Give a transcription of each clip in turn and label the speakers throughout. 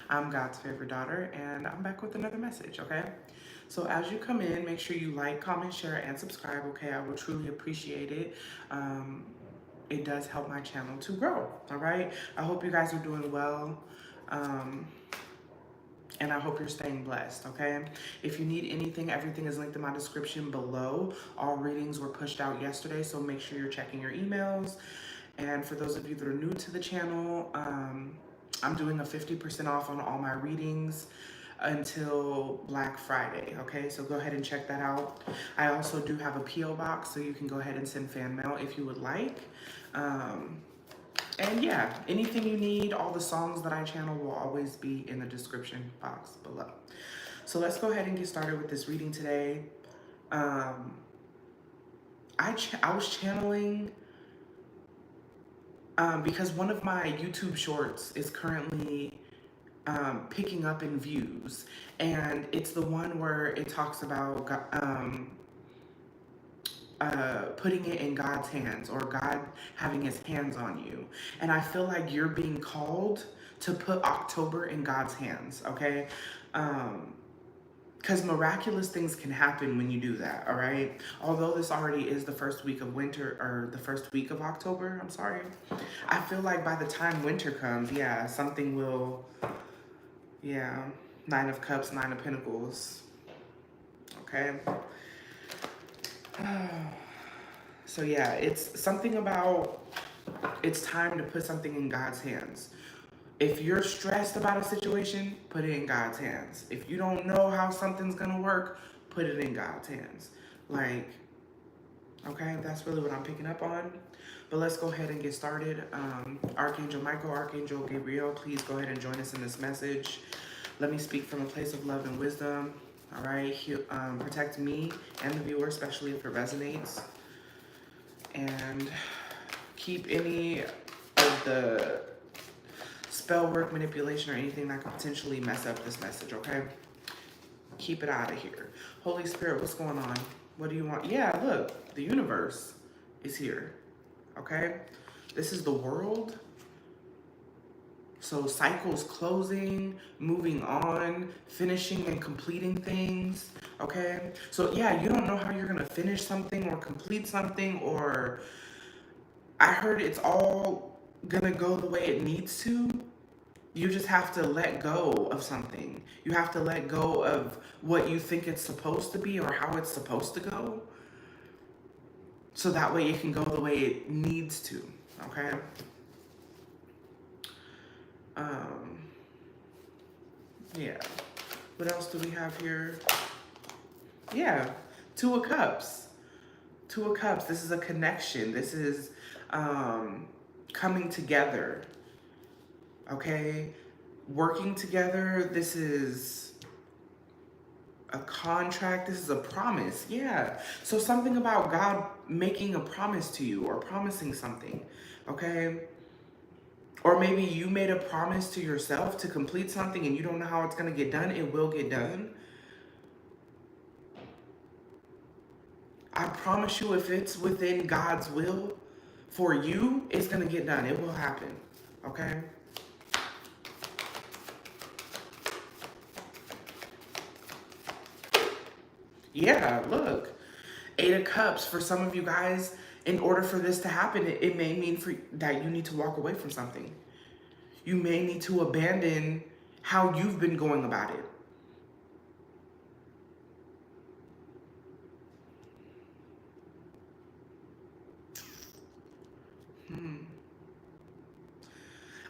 Speaker 1: I'm God's favorite daughter, and I'm back with another message, okay? So as you come in, make sure you like, comment, share, and subscribe, okay? I will truly appreciate it. It does help my channel to grow, all right? I hope you guys are doing well. Um, and I hope you're staying blessed, okay? If you need anything, everything is linked in my description below. All readings were pushed out yesterday, so make sure you're checking your emails. And for those of you that are new to the channel, I'm doing a 50% off on all my readings until Black Friday, okay? So go ahead and check that out. I also do have a P.O. box, so you can go ahead and send fan mail if you would like. And yeah, anything you need, all the songs that I channel will always be in the description box below. So let's go ahead and get started with this reading today. I was channeling because one of my YouTube shorts is currently picking up in views, and it's the one where it talks about putting it in God's hands, or God having his hands on you. And I feel like you're being called to put October in God's hands, okay? Because miraculous things can happen when you do that, all right? Although this already is the first week of winter, or the first week of October, I'm sorry. I feel like by the time winter comes, yeah, something will, yeah, Nine of Cups, Nine of Pentacles, okay? So yeah, it's something about, it's time to put something in God's hands. If you're stressed about a situation, put it in God's hands. If you don't know how something's gonna work, put it in God's hands. Like, okay, that's really what I'm picking up on. But let's go ahead and get started. Archangel Michael, Archangel Gabriel, please go ahead and join us in this message. Let me speak from a place of love and wisdom. All right, protect me and the viewer, especially if it resonates. And keep any of the spell work, manipulation, or anything that could potentially mess up this message, okay? Keep it out of here. Holy Spirit, what's going on? What do you want? Yeah, look, the universe is here, okay? This is the world. So cycles closing, moving on, finishing and completing things, okay? So yeah, you don't know how you're gonna finish something or complete something, or I heard it's all gonna go the way it needs to. You just have to let go of something. You have to let go of what you think it's supposed to be or how it's supposed to go. So that way it can go the way it needs to, okay? Yeah. What else do we have here? Yeah, Two of Cups. Two of Cups. This is a connection. This is coming together. Okay? Working together. This is a contract. This is a promise. Yeah. So something about God making a promise to you, or promising something. Okay? Or maybe you made a promise to yourself to complete something and you don't know how it's going to get done. It will get done. I promise you, if it's within God's will for you, it's going to get done. It will happen. Okay? Yeah, look. Eight of Cups. For some of you guys, in order for this to happen, it may mean that you need to walk away from something. You may need to abandon how you've been going about it.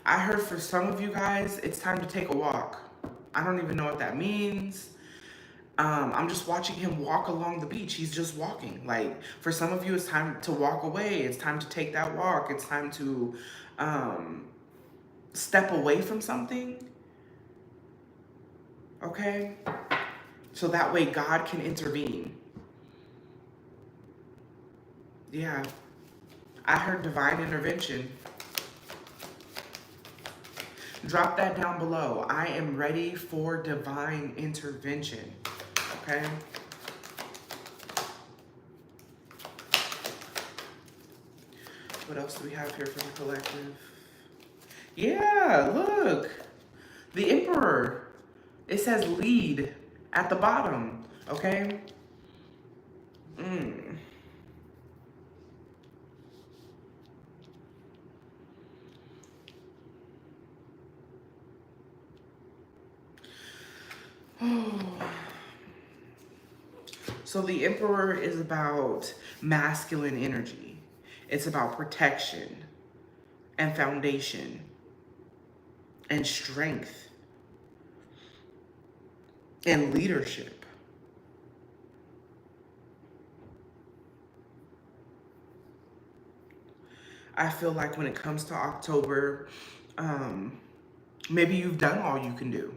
Speaker 1: I heard for some of you guys, it's time to take a walk. I don't even know what that means. I'm just watching him walk along the beach. He's just walking. Like, for some of you, it's time to walk away. It's time to take that walk. It's time to step away from something. Okay? So that way God can intervene. Yeah. I heard divine intervention. Drop that down below. I am ready for divine intervention. Okay? What else do we have here for the collective? Yeah, look. The Emperor, it says lead at the bottom, okay? Mm. So the Emperor is about masculine energy. It's about protection and foundation and strength and leadership. I feel like when it comes to October, maybe you've done all you can do.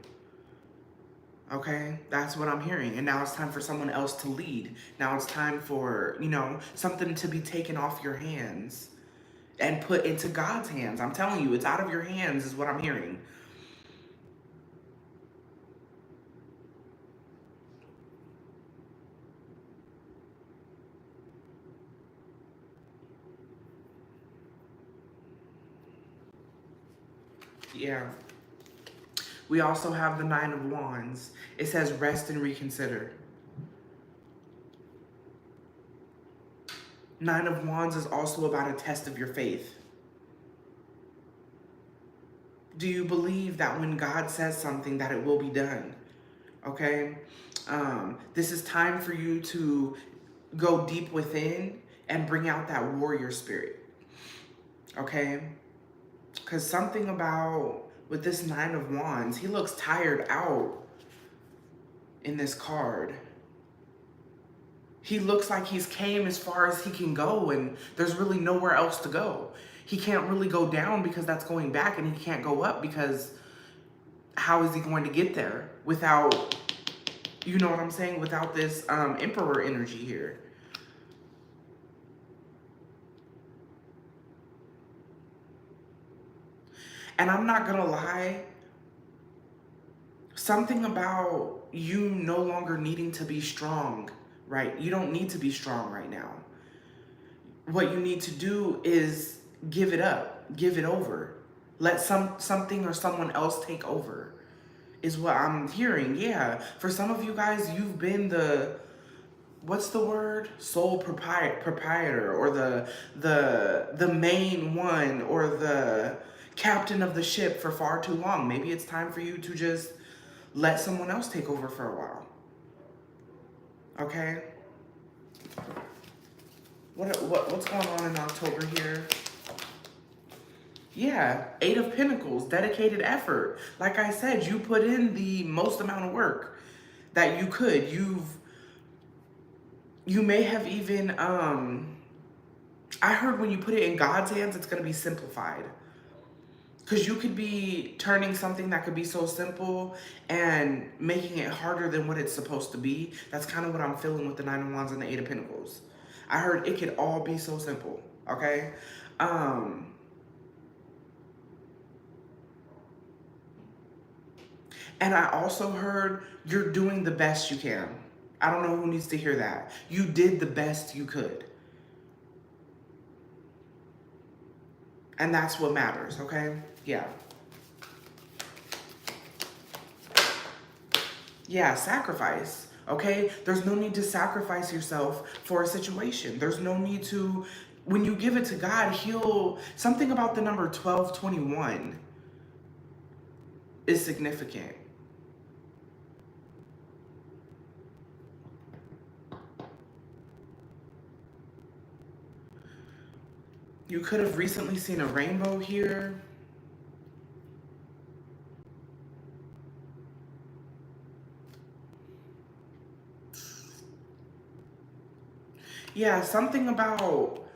Speaker 1: Okay, that's what I'm hearing. And now it's time for someone else to lead. Now it's time for, something to be taken off your hands and put into God's hands. I'm telling you, it's out of your hands is what I'm hearing. Yeah. We also have the Nine of Wands. It says rest and reconsider. Nine of Wands is also about a test of your faith. Do you believe that when God says something that it will be done? Okay? This is time for you to go deep within and bring out that warrior spirit. Okay? Because something about, with this Nine of Wands, he looks tired out in this card. He looks like he's came as far as he can go and there's really nowhere else to go. He can't really go down because that's going back, and he can't go up because how is he going to get there without, you know what I'm saying, without this Emperor energy here. And I'm not gonna lie, something about you no longer needing to be strong, right? You don't need to be strong right now. What you need to do is give it up, give it over. Let something or someone else take over, is what I'm hearing. Yeah, for some of you guys, you've been the, what's the word? Sole proprietor, or the main one, or the captain of the ship for far too long. Maybe it's time for you to just let someone else take over for a while. Okay? What's going on in October here? Yeah, Eight of Pentacles, dedicated effort. Like I said, you put in the most amount of work that you could. You may have even, I heard when you put it in God's hands, it's going to be simplified. Because you could be turning something that could be so simple and making it harder than what it's supposed to be. That's kind of what I'm feeling with the Nine of Wands and the Eight of Pentacles. I heard it could all be so simple, okay? And I also heard you're doing the best you can. I don't know who needs to hear that. You did the best you could. And that's what matters, okay? Yeah. Yeah, sacrifice, okay? There's no need to sacrifice yourself for a situation. There's no need to, when you give it to God, something about the number 1221 is significant. You could have recently seen a rainbow here. Yeah, something about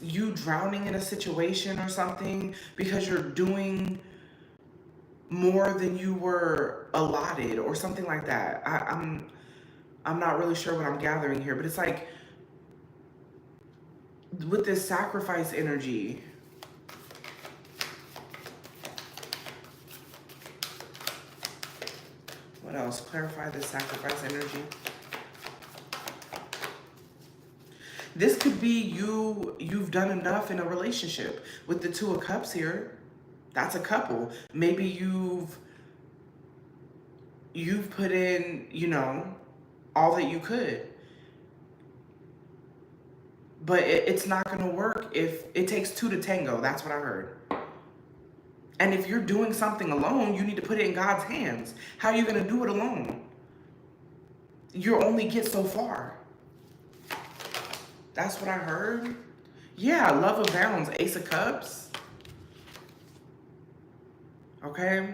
Speaker 1: you drowning in a situation or something because you're doing more than you were allotted or something like that. I'm not really sure what I'm gathering here, but it's like with this sacrifice energy. What else? Clarify the sacrifice energy. This could be you've done enough in a relationship with the Two of Cups here. That's a couple. Maybe you've put in, all that you could. But it's not going to work if it takes two to tango. That's what I heard. And if you're doing something alone, you need to put it in God's hands. How are you going to do it alone? You only get so far. That's what I heard. Yeah, love abounds. Ace of Cups. Okay.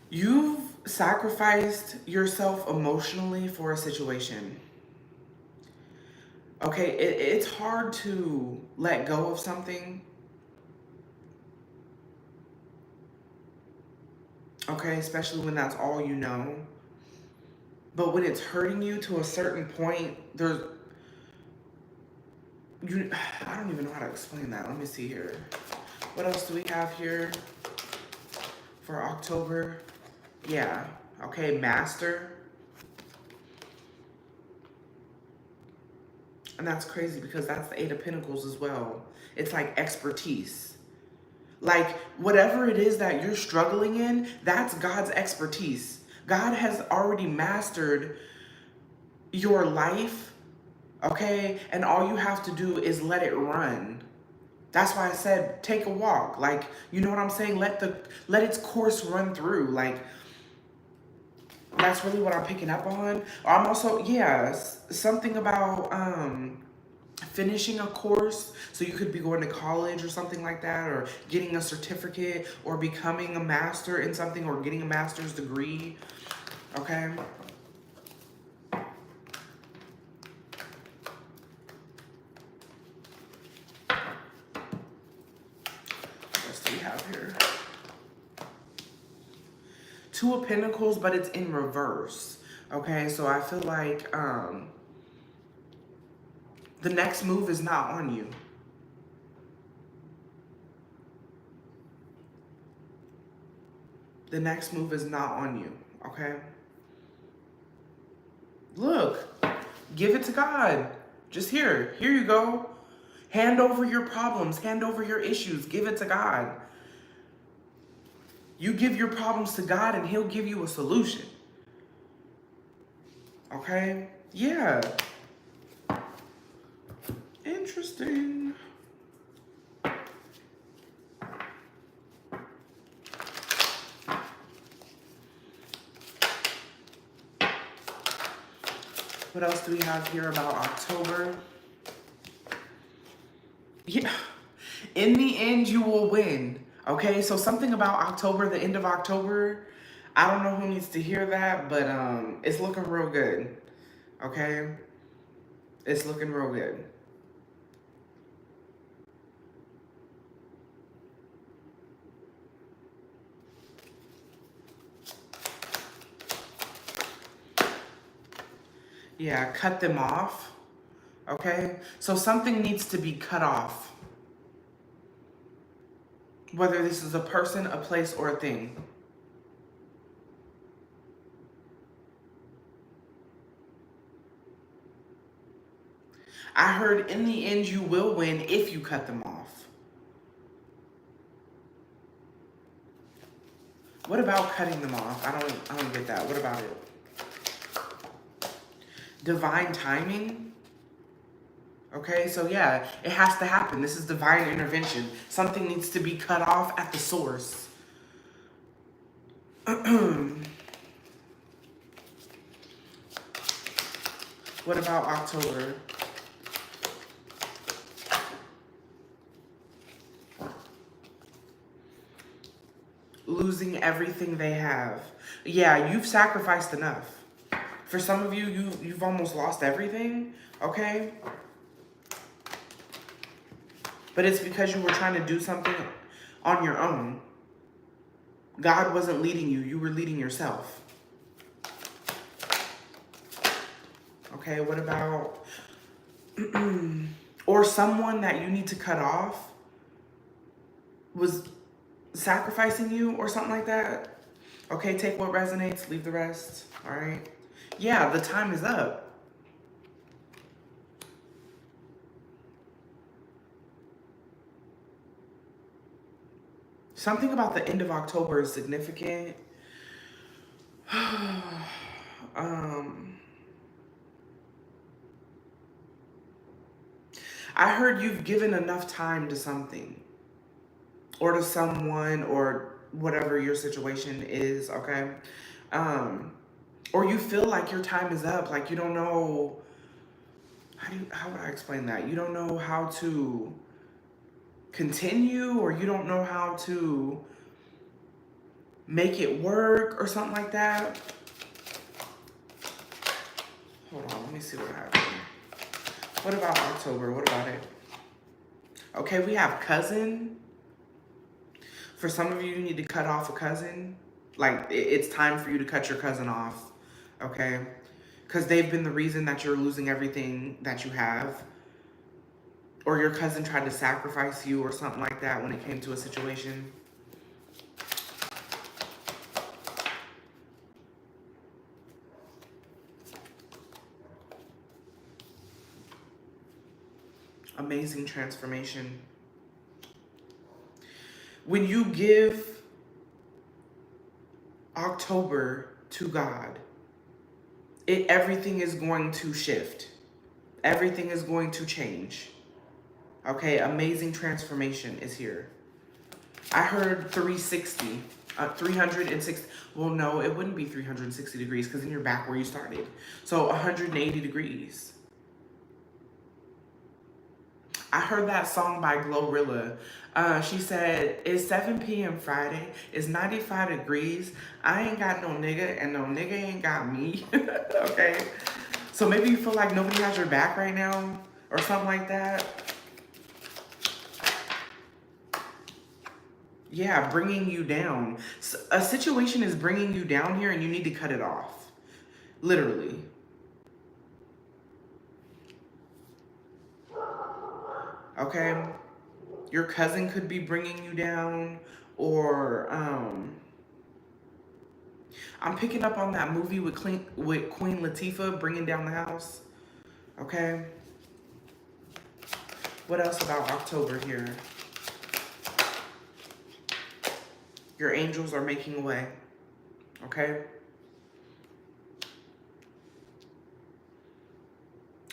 Speaker 1: You've sacrificed yourself emotionally for a situation. Okay, it's hard to let go of something. Okay, especially when that's all you know. But when it's hurting you to a certain point, I don't even know how to explain that. Let me see here. What else do we have here for October? Yeah, okay, Master. And that's crazy because that's the Eight of Pentacles as well. It's like expertise. Like whatever it is that you're struggling in, that's God's expertise. God has already mastered your life, okay? And all you have to do is let it run. That's why I said take a walk. Like, you know what I'm saying? Let its course run through. Like, that's really what I'm picking up on. I'm also, something about finishing a course. So you could be going to college or something like that, or getting a certificate, or becoming a master in something, or getting a master's degree. Okay? What do we have here? Two of Pentacles, but it's in reverse. Okay, so I feel like the next move is not on you. The next move is not on you, okay? Look, give it to God. Just here you go. Hand over your problems, hand over your issues, give it to God. You give your problems to God and He'll give you a solution. Okay? Yeah. Interesting. What else do we have here about October? Yeah. In the end, you will win. Okay, so something about October, the end of October, I don't know who needs to hear that, but it's looking real good. Okay? It's looking real good. Yeah, cut them off. Okay? So something needs to be cut off. Whether this is a person, a place, or a thing. I heard in the end you will win if you cut them off. What about cutting them off? I don't get that. What about it? Divine timing. Okay, so yeah, it has to happen. This is divine intervention. Something needs to be cut off at the source. What about October? Losing everything they have. Yeah, you've sacrificed enough. For some of you, you've almost lost everything, okay? But it's because you were trying to do something on your own. God wasn't leading you, you were leading yourself. Okay, what about... or someone that you need to cut off was sacrificing you or something like that. Okay, take what resonates, leave the rest, all right? Yeah, the time is up. Something about the end of October is significant. I heard you've given enough time to something or to someone or whatever your situation is, okay? Or you feel like your time is up, like you don't know, how would I explain that? You don't know how to continue, or you don't know how to make it work or something like that. Hold on, let me see what happened. What about October? What about it? Okay, we have cousin. For some of you, you need to cut off a cousin. Like, it's time for you to cut your cousin off, okay? Because they've been the reason that you're losing everything that you have. Or your cousin tried to sacrifice you or something like that when it came to a situation. Amazing transformation. When you give October to God, everything is going to shift. Everything is going to change. Okay, amazing transformation is here. I heard 360. 360. Well, no, it wouldn't be 360 degrees because then you're back where you started. So 180 degrees. I heard that song by Glorilla. She said, it's 7 p.m. Friday. It's 95 degrees. I ain't got no nigga and no nigga ain't got me. Okay? So maybe you feel like nobody has your back right now or something like that. Yeah, bringing you down. A situation is bringing you down here and you need to cut it off. Literally. Okay? Your cousin could be bringing you down, or I'm picking up on that movie with Queen Latifah, Bringing Down the House. Okay? What else about October here? Your angels are making a way. Okay?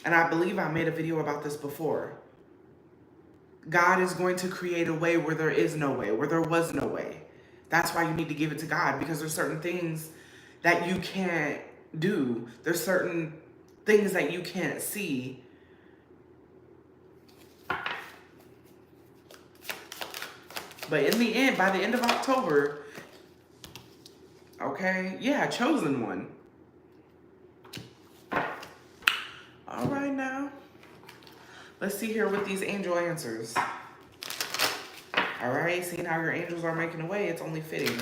Speaker 1: And I believe I made a video about this before. God is going to create a way where there is no way, where there was no way. That's why you need to give it to God, because there's certain things that you can't do. There's certain things that you can't see. But in the end, by the end of October, okay, yeah, chosen one. All right now. Let's see here with these angel answers. All right, seeing how your angels are making a way, it's only fitting.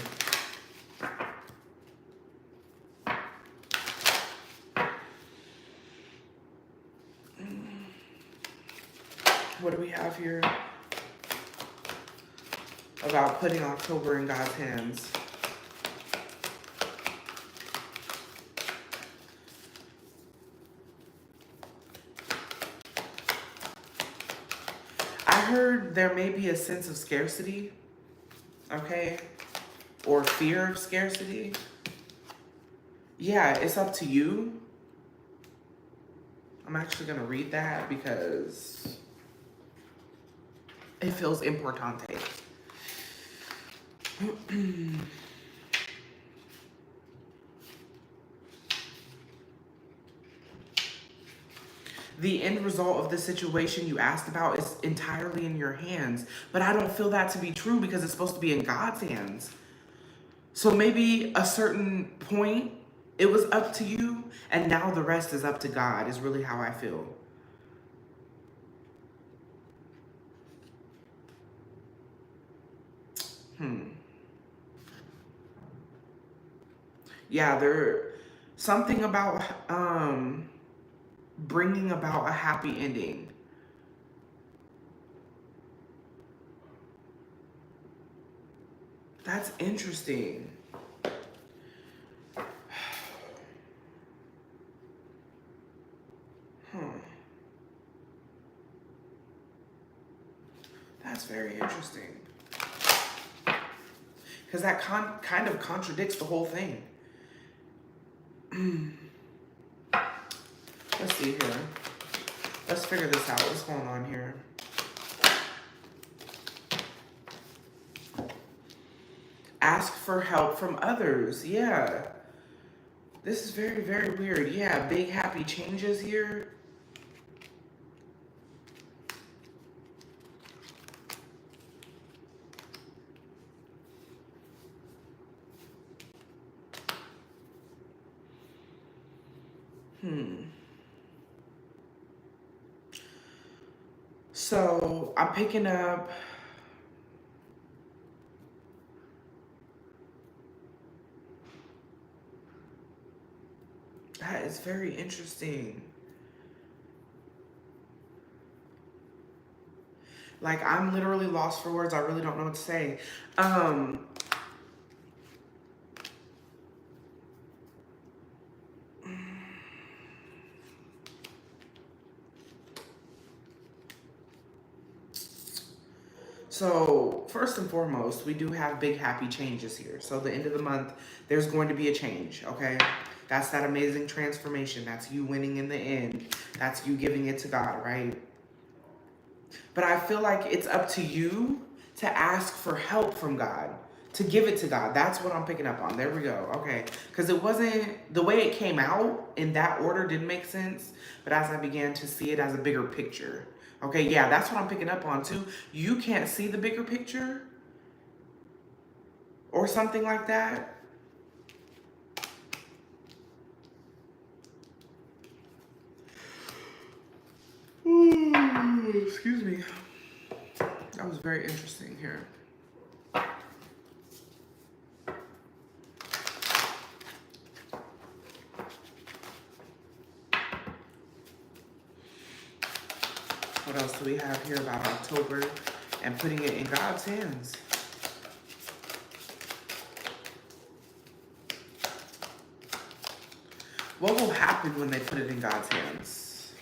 Speaker 1: What do we have here about putting October in God's hands? I heard there may be a sense of scarcity, okay? Or fear of scarcity. Yeah, it's up to you. I'm actually going to read that because it feels importante. The end result of the situation you asked about is entirely in your hands. But I don't feel that to be true because it's supposed to be in God's hands. So maybe a certain point, it was up to you, and now the rest is up to God, is really how I feel. Yeah, something about bringing about a happy ending. That's interesting. That's very interesting. Because that kind of contradicts the whole thing. Let's see here. Let's figure this out. What's going on here? Ask for help from others. Yeah. This is very, very weird. Yeah, big happy changes here. So I'm picking up that is very interesting. Like, I'm literally lost for words. I really don't know what to say. So first and foremost, we do have big happy changes here. So the end of the month, there's going to be a change, okay? That's that amazing transformation. That's you winning in the end. That's you giving it to God, right? But I feel like it's up to you to ask for help from God, to give it to God. That's what I'm picking up on. There we go. Okay. Because it wasn't, the way it came out in that order didn't make sense. But as I began to see it as a bigger picture. Okay, yeah, that's what I'm picking up on too. You can't see the bigger picture or something like that. Ooh, excuse me. That was very interesting here. What else do we have here about October and putting it in God's hands? What will happen when they put it in God's hands?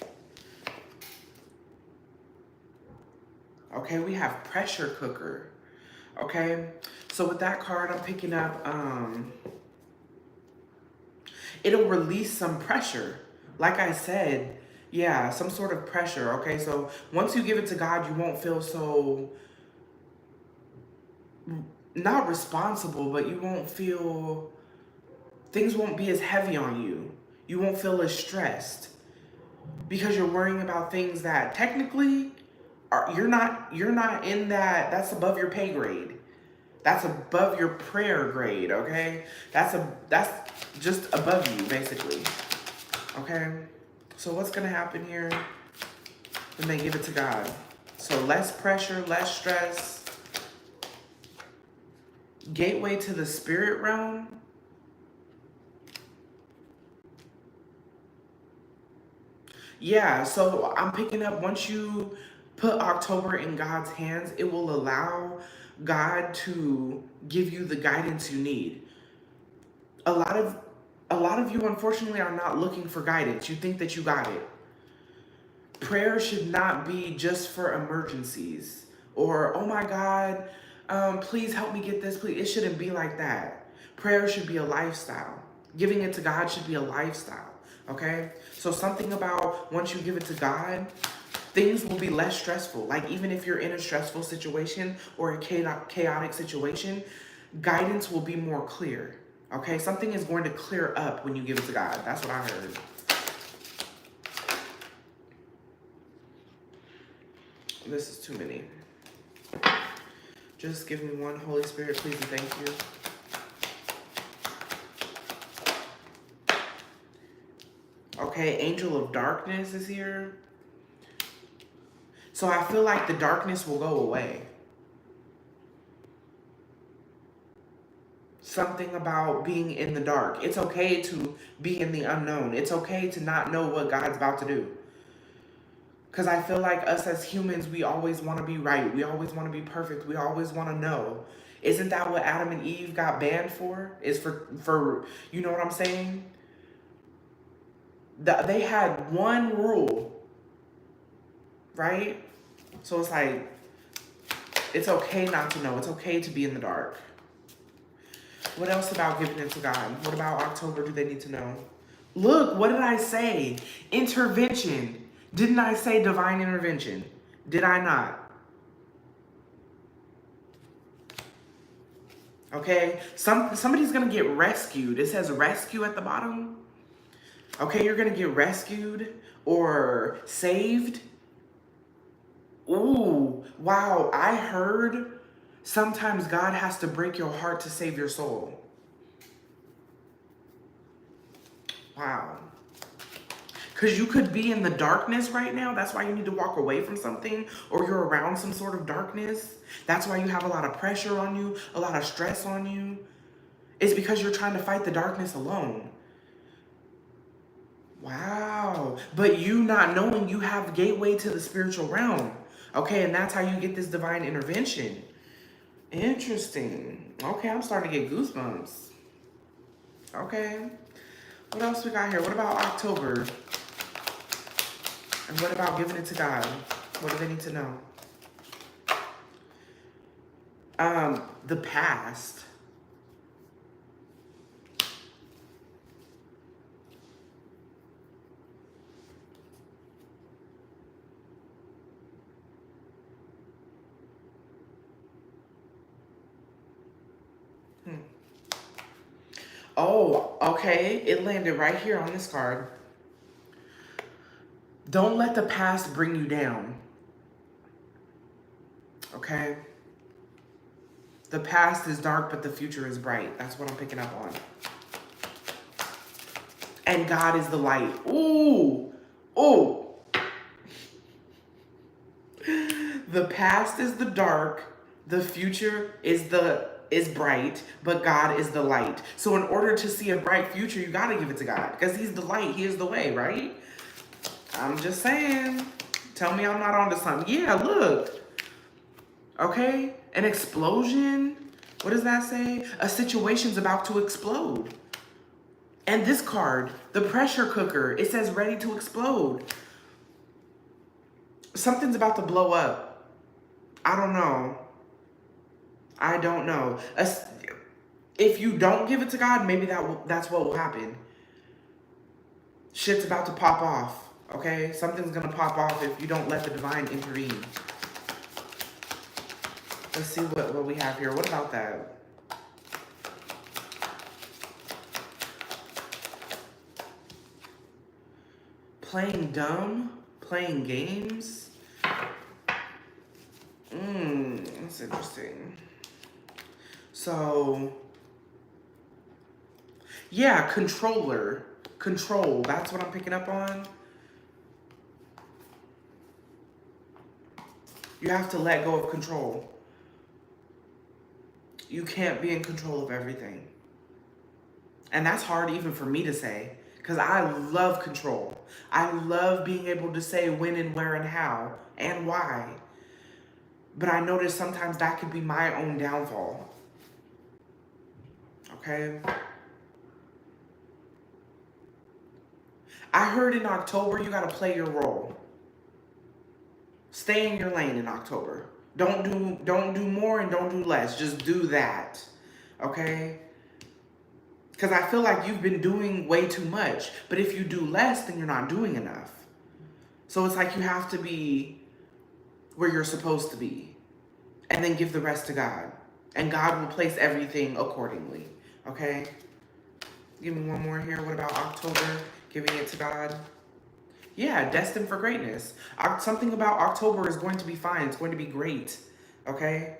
Speaker 1: Okay, we have pressure cooker. Okay, so with that card, I'm picking up, it'll release some pressure. Like I said, yeah, some sort of pressure, okay? So once you give it to God, you won't feel so, not responsible, but you won't feel, things won't be as heavy on you. You won't feel as stressed because you're worrying about things that technically are, you're not in that, that's above your pay grade. That's above your prayer grade, okay? That's just above you, basically, okay? So what's going to happen here when they give it to God? So less pressure, less stress. Gateway to the spirit realm. Yeah, so I'm picking up, once you put October in God's hands, it will allow God to give you the guidance you need. A lot of you, unfortunately, are not looking for guidance. You think that you got it. Prayer should not be just for emergencies or, oh my God, please help me get this, please. It shouldn't be like that. Prayer should be a lifestyle. Giving it to God should be a lifestyle, okay? So something about once you give it to God, things will be less stressful. Like even if you're in a stressful situation or a chaotic situation, guidance will be more clear. Okay, something is going to clear up when you give it to God. That's what I heard. This is too many. Just give me one, Holy Spirit, please and thank you. Okay, Angel of Darkness is here. So I feel like the darkness will go away. Something about being in the dark. It's okay to be in the unknown. It's okay to not know what God's about to do. Because I feel like us as humans, we always want to be right. We always want to be perfect. We always want to know. Isn't that what Adam and Eve got banned for? Is for you know what I'm saying? They had one rule, right? So it's like, it's okay not to know. It's okay to be in the dark. What else about giving it to God? What about October do they need to know? Look, what did I say? Intervention. Didn't I say divine intervention? Did I not? Okay, somebody's gonna get rescued. It says rescue at the bottom. Okay, you're gonna get rescued or saved. Ooh, wow, I heard sometimes God has to break your heart to save your soul. Wow. Because you could be in the darkness right now. That's why you need to walk away from something, or you're around some sort of darkness. That's why you have a lot of pressure on you, a lot of stress on you. It's because you're trying to fight the darkness alone. Wow. But you not knowing you have gateway to the spiritual realm. Okay, and that's how you get this divine intervention. Interesting. Okay, I'm starting to get goosebumps. Okay. What else we got here? What about October? And what about giving it to God? What do they need to know? The past. Oh, okay. It landed right here on this card. Don't let the past bring you down. Okay? The past is dark, but the future is bright. That's what I'm picking up on. And God is the light. Ooh. Ooh. The past is the dark. The future is bright, but God is the light. So in order to see a bright future, you gotta give it to God. Because He's the light, He is the way, right? I'm just saying. Tell me I'm not onto something. Yeah, look. Okay? An explosion. What does that say? A situation's about to explode. And this card, the pressure cooker, it says ready to explode. Something's about to blow up. I don't know. I don't know. If you don't give it to God, maybe that's what will happen. Shit's about to pop off. Okay? Something's gonna pop off if you don't let the divine intervene. Let's see what we have here. What about that? Playing dumb? Playing games? That's interesting. So, yeah, controller. Control. That's what I'm picking up on. You have to let go of control. You can't be in control of everything. And that's hard even for me to say, because I love control. I love being able to say when and where and how and why. But I notice sometimes that could be my own downfall. Okay? I heard in October you gotta play your role. Stay in your lane in October. Don't do more and don't do less. Just do that. Okay? Because I feel like you've been doing way too much. But if you do less, then you're not doing enough. So it's like you have to be where you're supposed to be. And then give the rest to God. And God will place everything accordingly. Okay? Give me one more here. What about October? Giving it to God. Yeah, destined for greatness. Something about October is going to be fine. It's going to be great. Okay?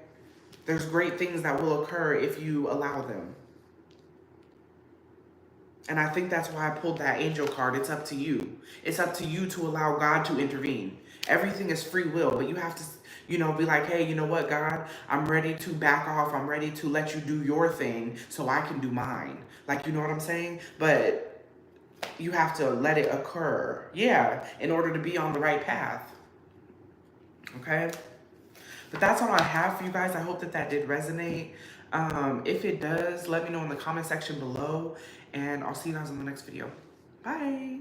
Speaker 1: There's great things that will occur if you allow them. And I think that's why I pulled that angel card. It's up to you. It's up to you to allow God to intervene. Everything is free will, but you have to, be like, hey, you know what, God? I'm ready to back off. I'm ready to let you do your thing so I can do mine. Like, you know what I'm saying? But you have to let it occur. Yeah, in order to be on the right path. Okay? But that's all I have for you guys. I hope that did resonate. If it does, let me know in the comment section below. And I'll see you guys in the next video. Bye.